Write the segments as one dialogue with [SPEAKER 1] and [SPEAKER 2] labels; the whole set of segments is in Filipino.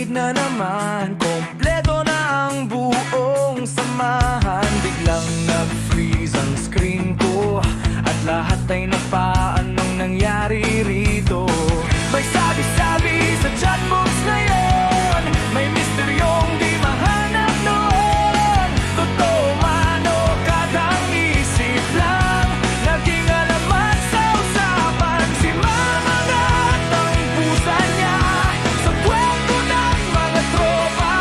[SPEAKER 1] late na naman, kompleto na ang buong samahan. Biglang nag-freeze ang screen ko at lahat ay napaanong nangyari rito. May sabi-sabi sa chatbox ngayon, may misteryong di mahanap noon. Totoo man o kadang isip lang, naging alamat sa usapan. Si mama at ang pusa niya sa kwento ng mga tropa.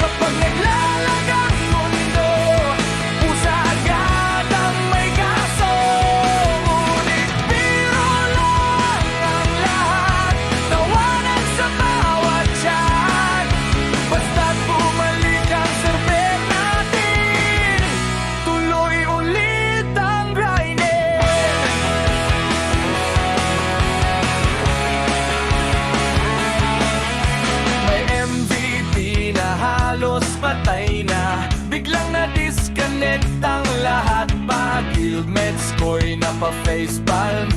[SPEAKER 1] Kapag naglalagang mundo, pusa agad ang may kaso. Ngunit biro lang ang lahat, tawanan sa bawat chat. Basta't bumalik ang serbet natin, tuloy ulit ang grinding. May MVP na halos patay na, biglang na-disconnect ang lahat. Pa-guild med score na pa-facepalm,